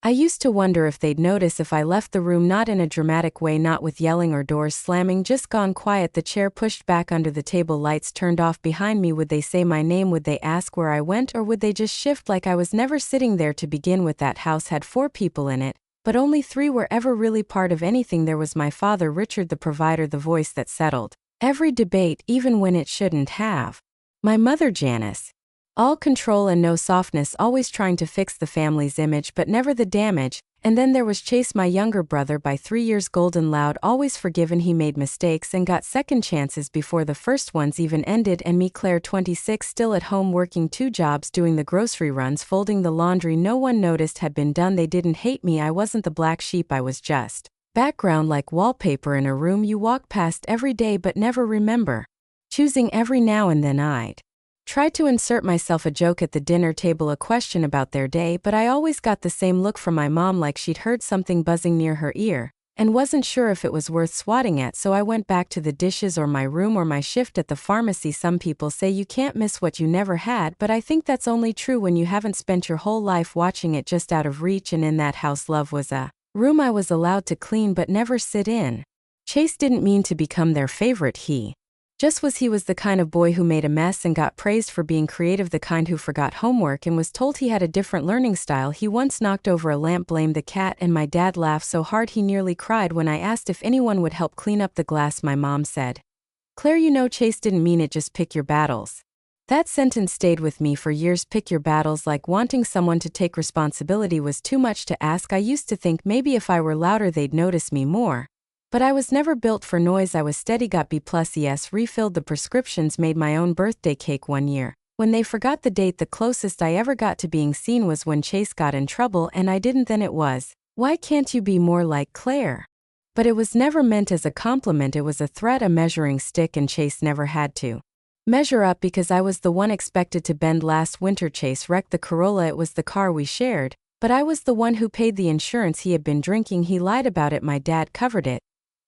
I used to wonder if they'd notice if I left the room, not in a dramatic way, not with yelling or doors slamming, just gone quiet, the chair pushed back under the table, lights turned off behind me. Would they say my name? Would they ask where I went? Or would they just shift like I was never sitting there to begin with? That house had 4 people in it, but only 3 were ever really part of anything. There was my father, Richard, the provider, the voice that settled every debate, even when it shouldn't have. My mother, Janice. All control and no softness, always trying to fix the family's image but never the damage. And then there was Chase, my younger brother, by 3 years, golden, loud, always forgiven. He made mistakes and got second chances before the first ones even ended. And me, Claire, 26, still at home working 2 jobs, doing the grocery runs, folding the laundry. No one noticed had been done. They didn't hate me. I wasn't the black sheep. I was just background, like wallpaper in a room you walk past every day but never remember. Choosing every now and then I'd tried to insert myself a joke at the dinner table, a question about their day, but I always got the same look from my mom, like she'd heard something buzzing near her ear and wasn't sure if it was worth swatting at. So I went back to the dishes or my room or my shift at the pharmacy. Some people say you can't miss what you never had, but I think that's only true when you haven't spent your whole life watching it just out of reach. And in that house, love was a room I was allowed to clean but never sit in. Chase didn't mean to become their favorite. He just was. He was the kind of boy who made a mess and got praised for being creative, the kind who forgot homework and was told he had a different learning style. He once knocked over a lamp, blamed the cat, and my dad laughed so hard he nearly cried when I asked if anyone would help clean up the glass. My mom said, "Claire, you know Chase didn't mean it, just pick your battles." That sentence stayed with me for years. Pick your battles, like wanting someone to take responsibility was too much to ask. I used to think maybe if I were louder they'd notice me more. But I was never built for noise. I was steady, got B+, refilled the prescriptions, made my own birthday cake one year. When they forgot the date, the closest I ever got to being seen was when Chase got in trouble and I didn't. Then it was, "Why can't you be more like Claire?" But it was never meant as a compliment. It was a threat, a measuring stick, and Chase never had to measure up because I was the one expected to bend. Last winter Chase wrecked the Corolla. It was the car we shared, but I was the one who paid the insurance. He had been drinking. He lied about it. My dad covered it.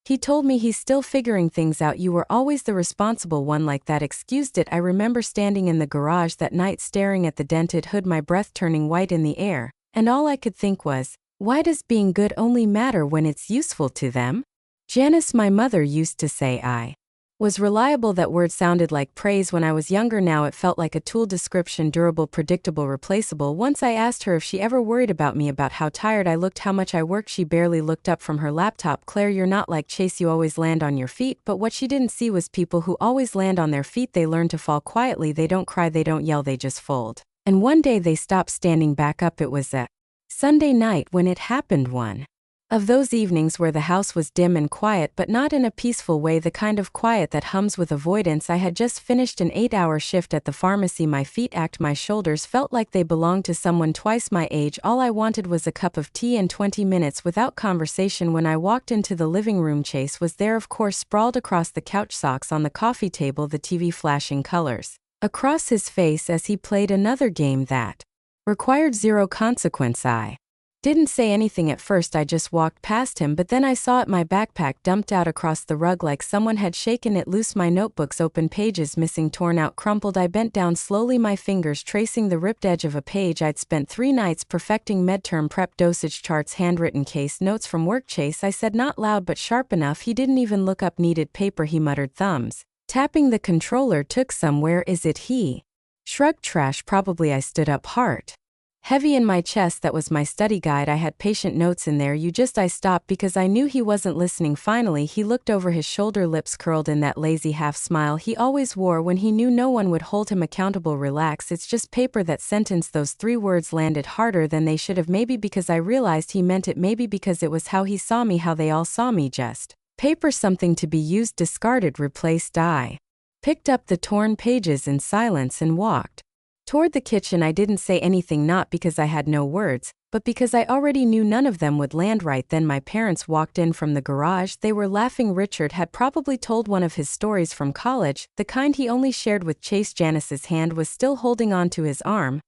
He told me he's still figuring things out. You were always the responsible one, like that excused it. I remember standing in the garage that night staring at the dented hood, my breath turning white in the air, and all I could think was, why does being good only matter when it's useful to them? Janice, my mother, used to say I was reliable. That word sounded like praise when I was younger. Now it felt like a tool description: durable, predictable, replaceable. Once I asked her if she ever worried about me, about how tired I looked, how much I worked. She barely looked up from her laptop. "Claire, you're not like Chase. You always land on your feet." But what she didn't see was people who always land on their feet. They learn to fall quietly. They don't cry, they don't yell, they just fold. And one day they stopped standing back up. It was a Sunday night when it happened, one of those evenings where the house was dim and quiet, but not in a peaceful way, the kind of quiet that hums with avoidance. I had just finished an 8-hour shift at the pharmacy. My feet ached, my shoulders felt like they belonged to someone twice my age. All I wanted was a cup of tea and 20 minutes without conversation. When I walked into the living room, Chase was there, of course, sprawled across the couch, socks on the coffee table, the TV flashing colors across his face as he played another game that required zero consequence. I didn't say anything at first. I just walked past him, but then I saw it, my backpack dumped out across the rug like someone had shaken it loose, my notebooks open, pages missing, torn out, crumpled. I bent down slowly, my fingers tracing the ripped edge of a page I'd spent 3 nights perfecting: midterm prep, dosage charts, handwritten case notes from work. "Chase," I said, not loud but sharp enough. He didn't even look up. "Needed paper," he muttered, thumbs tapping the controller. "Took some. Where is it?" He shrugged. "Trash, probably." I stood up, heart heavy in my chest. That was my study guide. I had patient notes in there. I stopped because I knew he wasn't listening. Finally, he looked over his shoulder, lips curled in that lazy half smile he always wore when he knew no one would hold him accountable. "Relax, it's just paper." That sentence, those 3 words landed harder than they should have. Maybe because I realized he meant it, maybe because it was how he saw me, how they all saw me. Just paper, something to be used, discarded, replaced. I picked up the torn pages in silence and walked toward the kitchen. I didn't say anything, not because I had no words, but because I already knew none of them would land right. Then my parents walked in from the garage. They were laughing. Richard had probably told one of his stories from college, the kind he only shared with Chase. Janice's hand was still holding on to his arm.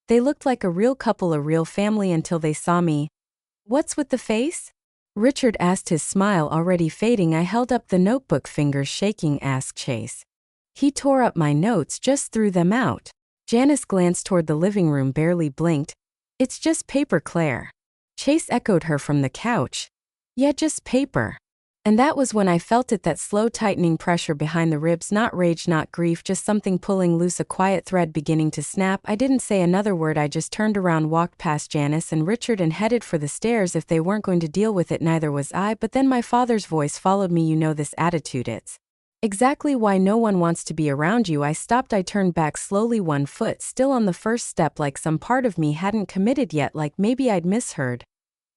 They looked like a real couple, a real family, until they saw me. "What's with the face?" Richard asked, his smile already fading. I held up the notebook, fingers shaking. "Ask Chase." He tore up my notes, just threw them out. Janice glanced toward the living room, barely blinked. "It's just paper, Claire." Chase echoed her from the couch. Yeah, just paper. And that was when I felt it, that slow tightening pressure behind the ribs, not rage, not grief, just something pulling loose, a quiet thread beginning to snap. I didn't say another word, I just turned around, walked past Janice and Richard and headed for the stairs. If they weren't going to deal with it, neither was I. But then my father's voice followed me. You know this attitude, it's exactly why no one wants to be around you. I stopped, I turned back slowly, one foot still on the first step, like some part of me hadn't committed yet, like maybe I'd misheard.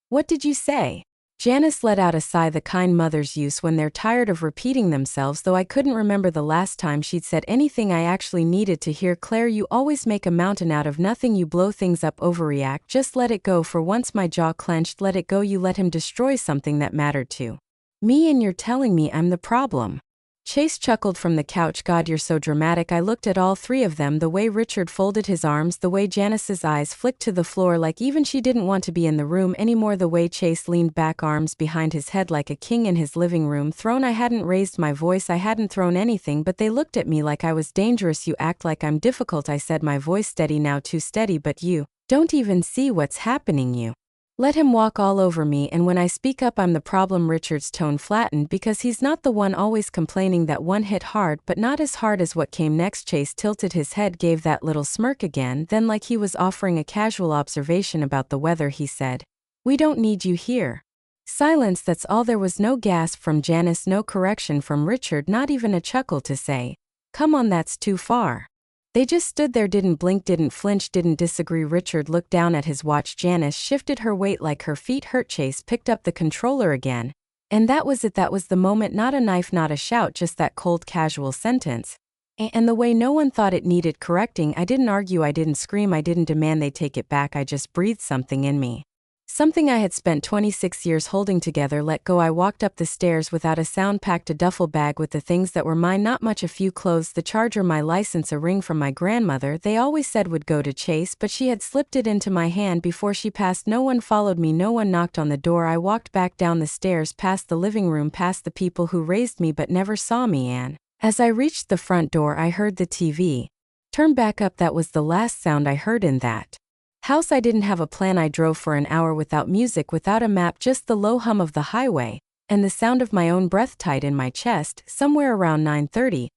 What did you say? Janice let out a sigh the kind mothers use when they're tired of repeating themselves, though I couldn't remember the last time she'd said anything I actually needed to hear. Claire, you always make a mountain out of nothing. You blow things up, overreact. Just let it go. For once my jaw clenched. Let it go. You let him destroy something that mattered to me, and you're telling me I'm the problem. Chase chuckled from the couch. God, you're so dramatic. I looked at all three of them, the way Richard folded his arms, the way Janice's eyes flicked to the floor like even she didn't want to be in the room anymore, the way Chase leaned back, arms behind his head like a king in his living room throne. I hadn't raised my voice, I hadn't thrown anything, but they looked at me like I was dangerous. You act like I'm difficult, I said, my voice steady, now too steady, but you don't even see what's happening. You let him walk all over me, and when I speak up I'm the problem. Richard's tone flattened because he's not the one always complaining. That one hit hard, but not as hard as what came next. Chase tilted his head, gave that little smirk again, then like he was offering a casual observation about the weather he said, we don't need you here. Silence, that's all. There was no gasp from Janice, no correction from Richard, not even a chuckle to say, come on, that's too far. They just stood there, didn't blink, didn't flinch, didn't disagree. Richard looked down at his watch. Janice shifted her weight like her feet hurt. Chase picked up the controller again. And that was it, that was the moment. Not a knife, not a shout, just that cold, casual sentence. And the way no one thought it needed correcting. I didn't argue, I didn't scream, I didn't demand they take it back. I just breathed something in me. Something I had spent 26 years holding together let go. I walked up the stairs without a sound, packed a duffel bag with the things that were mine, not much, a few clothes, the charger, my license, a ring from my grandmother they always said would go to Chase, but she had slipped it into my hand before she passed. No one followed me, no one knocked on the door. I walked back down the stairs, past the living room, past the people who raised me but never saw me, and as I reached the front door I heard the TV turn back up. That was the last sound I heard in that house. I didn't have a plan. I drove for an hour without music, without a map, just the low hum of the highway and the sound of my own breath tight in my chest. Somewhere around 9:30,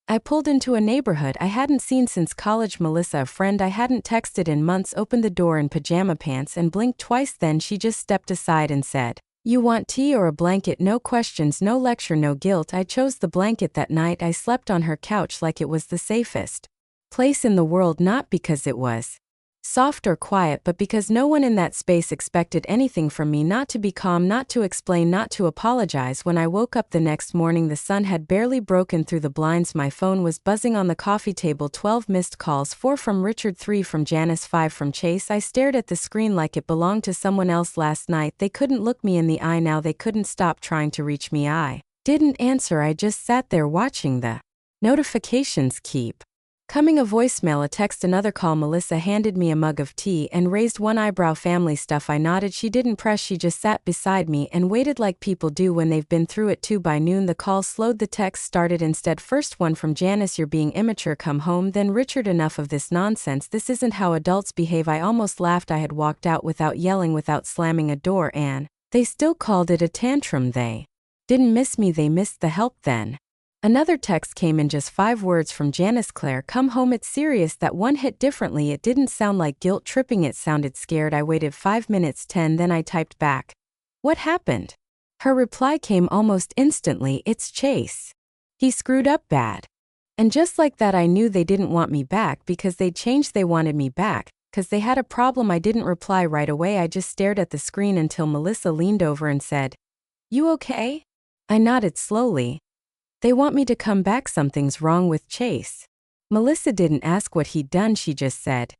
I pulled into a neighborhood I hadn't seen since college. Melissa, a friend I hadn't texted in months, opened the door in pajama pants and blinked twice. Then she just stepped aside and said, you want tea or a blanket? No questions, no lecture, no guilt. I chose the blanket that night. I slept on her couch like it was the safest place in the world, not because it was soft or quiet, but because no one in that space expected anything from me. Not to be calm, not to explain, not to apologize. When I woke up the next morning, the sun had barely broken through the blinds. My phone was buzzing on the coffee table. 12 missed calls, 4 from Richard, 3 from Janice, 5 from Chase. I stared at the screen like it belonged to someone else. Last night they couldn't look me in the eye, now they couldn't stop trying to reach me. I didn't answer, I just sat there watching the notifications keep coming. A voicemail, a text, another call. Melissa handed me a mug of tea and raised one eyebrow. Family stuff. I nodded. She didn't press, she just sat beside me and waited like people do when they've been through it too. By noon the call slowed, the text started instead. First one from Janice, you're being immature, come home. Then Richard, enough of this nonsense, this isn't how adults behave. I almost laughed. I had walked out without yelling, without slamming a door, and they still called it a tantrum. They didn't miss me, they missed the help. Then another text came in, just 5 words from Janice, Claire, come home, it's serious. That one hit differently. It didn't sound like guilt tripping, it sounded scared. I waited 5 minutes, 10, then I typed back, what happened? Her reply came almost instantly, it's Chase. He screwed up bad. And just like that I knew they didn't want me back because they'd changed. They wanted me back because they had a problem. I didn't reply right away, I just stared at the screen until Melissa leaned over and said, you okay? I nodded slowly. They want me to come back, something's wrong with Chase. Melissa didn't ask what he'd done, she just said,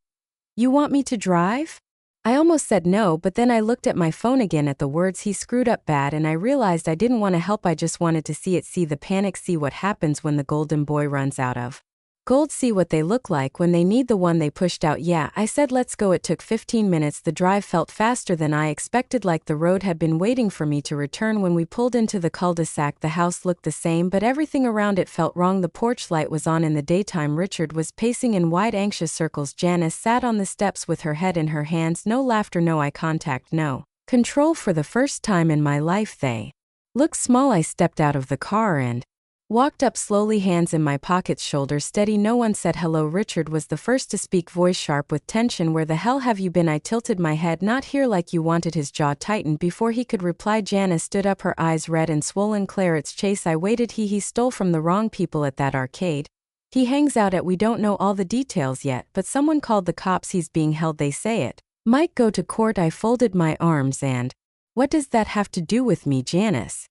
you want me to drive? I almost said no, but then I looked at my phone again at the words he screwed up bad, and I realized I didn't want to help. I just wanted to see it, see the panic, see what happens when the golden boy runs out of gold, see what they look like when they need the one they pushed out. Yeah, I said let's go. It took 15 minutes. The drive felt faster than I expected, like the road had been waiting for me to return. When we pulled into the cul-de-sac, the house looked the same, but everything around it felt wrong. The porch light was on in the daytime. Richard was pacing in wide, anxious circles. Janice sat on the steps with her head in her hands. No laughter, no eye contact, no Control for the first time in my life. They looked small. I stepped out of the car and walked up slowly, hands in my pockets, shoulders steady. No one said hello. Richard was the first to speak, voice sharp with tension. Where the hell have you been? I tilted my head. Not here. Like you wanted. His jaw tightened. Before he could reply, Janice stood up, her eyes red and swollen. Claire, it's Chase. I waited. He stole from the wrong people at that arcade. He hangs out at, we don't know all the details yet, but someone called the cops. He's being held, they say it might go to court. I folded my arms. And what does that have to do with me? Janice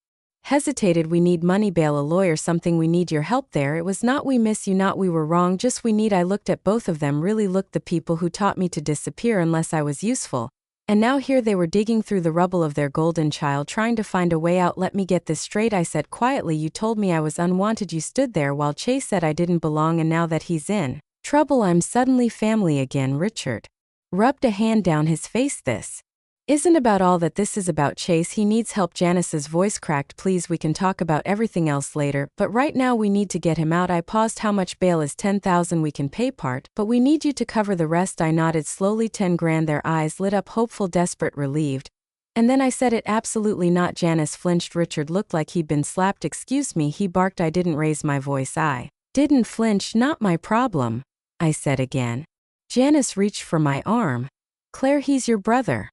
hesitated. We need money, bail, a lawyer, something. We need your help there. It was not we miss you, not we were wrong, just we need. I looked at both of them, really looked, the people who taught me to disappear unless I was useful. And now here they were digging through the rubble of their golden child, trying to find a way out. Let me get this straight, I said quietly. You told me I was unwanted. You stood there while Chase said I didn't belong, and now that he's in trouble, I'm suddenly family again. Richard rubbed a hand down his face. This isn't about all that. This is about Chase. He needs help. Janice's voice cracked. Please, we can talk about everything else later, but right now we need to get him out. I paused. How much bail is? 10,000. We can pay part, but we need you to cover the rest. I nodded slowly. 10 grand. Their eyes lit up, hopeful, desperate, relieved. And then I said it. Absolutely not. Janice flinched. Richard looked like he'd been slapped. Excuse me, he barked. I didn't raise my voice. I didn't flinch. Not my problem, I said again. Janice reached for my arm. Claire, he's your brother.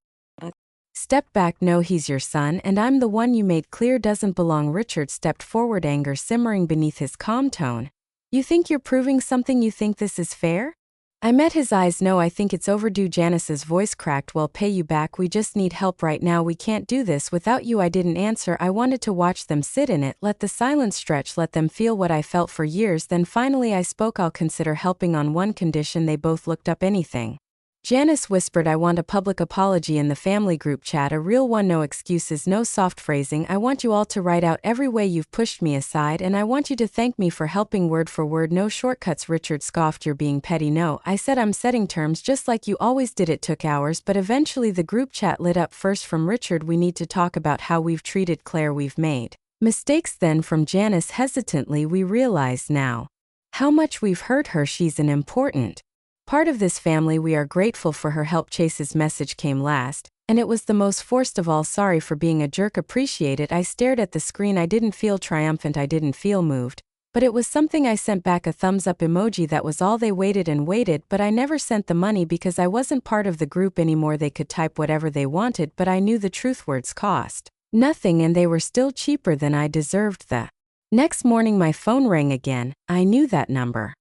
Step back. No, he's your son, and I'm the one you made clear doesn't belong. Richard stepped forward, anger simmering beneath his calm tone. You think you're proving something? You think this is fair? I met his eyes. No, I think it's overdue. Janice's voice cracked. We'll pay you back. We just need help right now. We can't do this without you. I didn't answer. I wanted to watch them sit in it, let the silence stretch, let them feel what I felt for years. Then finally I spoke. I'll consider helping on one condition. They both looked up. Anything? Janice whispered. I want a public apology in the family group chat, a real one. No excuses, no soft phrasing. I want you all to write out every way you've pushed me aside, and I want you to thank me for helping, word for word, no shortcuts. Richard scoffed. You're being petty. No, I said, I'm setting terms just like you always did. It took hours, but eventually the group chat lit up. First from Richard, we need to talk about how we've treated Claire. We've made mistakes. Then from Janice hesitantly, we realize now how much we've hurt her. She's an important part of this family. We are grateful for her help. Chase's message came last, and it was the most forced of all. Sorry for being a jerk. Appreciate it. I stared at the screen. I didn't feel triumphant. I didn't feel moved. But it was something. I sent back a thumbs up emoji. That was all. They waited and waited, but I never sent the money because I wasn't part of the group anymore. They could type whatever they wanted, but I knew the truth. Words cost nothing, and they were still cheaper than I deserved. The next morning my phone rang again. I knew that number.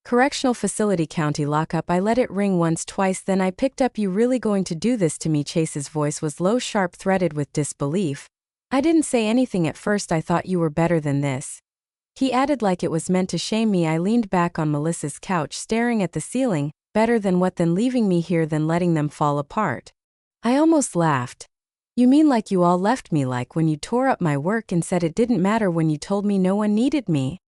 Correctional facility, county lockup. I let it ring once, twice, then I picked up. You really going to do this to me? Chase's voice was low, sharp, threaded with disbelief. I didn't say anything at first. I thought you were better than this, he added, like it was meant to shame me. I leaned back on Melissa's couch, staring at the ceiling. Better than what? Than leaving me here, than letting them fall apart. I almost laughed. You mean like you all left me, like when you tore up my work and said it didn't matter, when you told me no one needed me?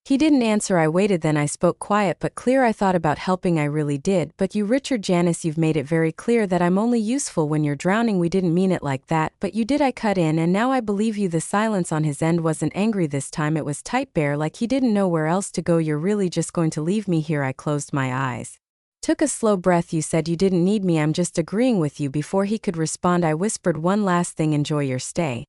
He didn't answer. I waited, then I spoke, quiet but clear. I thought about helping, I really did, but you, Richard. Janice, you've made it very clear that I'm only useful when you're drowning. We didn't mean it like that, but you did. I cut in, and now I believe you. The silence on his end wasn't angry this time. It was tight, bare, like he didn't know where else to go. You're really just going to leave me here? I closed my eyes, took a slow breath. You said you didn't need me. I'm just agreeing with you. Before he could respond, I whispered one last thing. Enjoy your stay.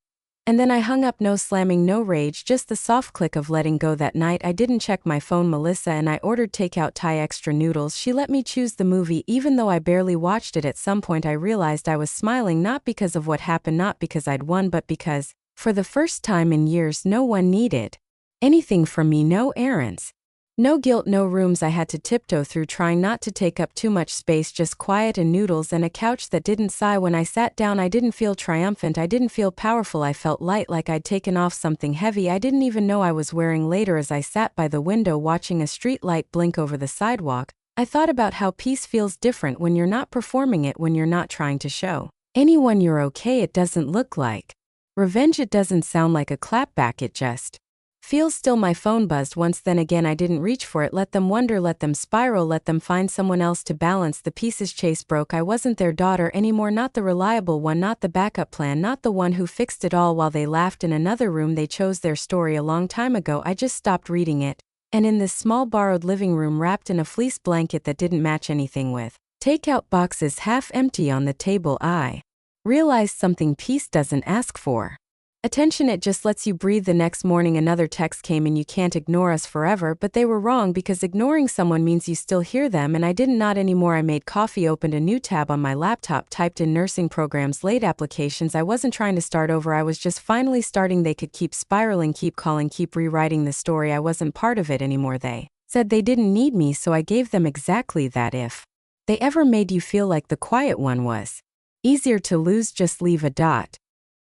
And then I hung up. No slamming, no rage, just the soft click of letting go. That night I didn't check my phone. Melissa and I ordered takeout, Thai extra noodles. She let me choose the movie even though I barely watched it. At some point I realized I was smiling, not because of what happened, not because I'd won, but because, for the first time in years, no one needed anything from me. No errands, no guilt, no rooms I had to tiptoe through, trying not to take up too much space, just quiet and noodles and a couch that didn't sigh. When I sat down I didn't feel triumphant, I didn't feel powerful. I felt light, like I'd taken off something heavy I didn't even know I was wearing. Later, as I sat by the window watching a street light blink over the sidewalk, I thought about how peace feels different when you're not performing it, when you're not trying to show anyone you're okay. It doesn't look like revenge, it doesn't sound like a clapback, it just feels still. My phone buzzed once, then again I didn't reach for it. Let them wonder, let them spiral, let them find someone else to balance the pieces. Chase broke. I wasn't their daughter anymore, not the reliable one, not the backup plan, not the one who fixed it all. While they laughed in another room, they chose their story a long time ago. I just stopped reading it. And in this small borrowed living room, wrapped in a fleece blanket that didn't match anything, with takeout boxes half empty on the table, I Realized something peace doesn't ask for. Attention, it just lets you breathe. The next morning another text came and you can't ignore us forever, but they were wrong because ignoring someone means you still hear them, and I didn't not anymore. I made coffee, opened a new tab on my laptop, typed in nursing programs, late applications. I wasn't trying to start over, I was just finally starting. They could keep spiraling, keep calling, keep rewriting the story. I wasn't part of it anymore. They said they didn't need me, so I gave them exactly that. If they ever made you feel like the quiet one was easier to lose, just leave a dot.